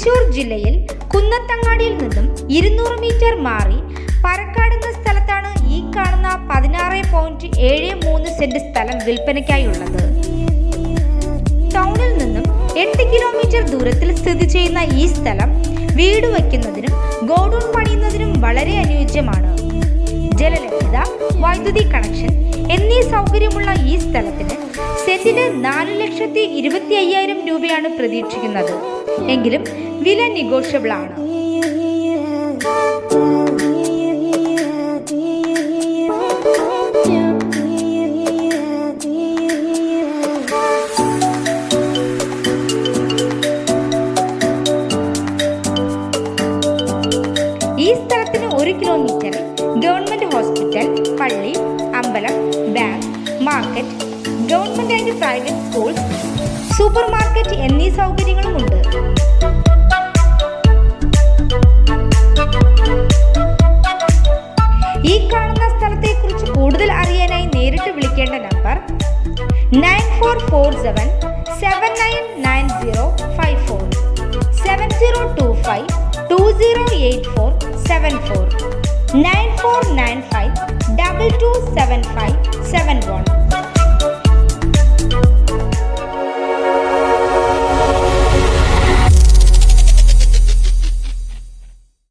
തൃശൂർ ജില്ലയിൽ കുന്നത്തങ്ങാടിയിൽ നിന്നും 200 മീറ്റർ മാറി പറക്കാടെന്ന സ്ഥലത്താണ് ഈ കാണുന്ന 16.73 സെന്റ് സ്ഥലം വിൽപ്പനയ്ക്കായുള്ളത്. ടൗണിൽ നിന്നും 8 കിലോമീറ്റർ ദൂരത്തിൽ സ്ഥിതി ചെയ്യുന്ന ഈ സ്ഥലം വീട് വയ്ക്കുന്നതിനും ഗോഡൌൺ പണിയുന്നതിനും വളരെ അനുയോജ്യമാണ്. ജലലഭ്യത, വൈദ്യുതി കണക്ഷൻ എന്നീ സൗകര്യമുള്ള ഈ സ്ഥലത്തിന് സെന്റിന് 4,25,000 രൂപയാണ് പ്രതീക്ഷിക്കുന്നത്. എങ്കിലും വില നെഗോഷ്യബിൾ ആണ്. ഈ സ്ഥലത്തിന് 1 കിലോമീറ്ററിൽ ഗവൺമെന്റ് ഹോസ്പിറ്റൽ, പള്ളി, അമ്പലം, bank, market, government and private schools, super market എന്നീ സൗകര്യങ്ങളുമുണ്ട്. ഈ കാണുന്ന സ്ഥലത്തെക്കുറിച്ച് കൂടുതൽ അറിയാനായി നേരിട്ട് വിളിക്കേണ്ട നമ്പർ 9447799054 7025208474 9495227571.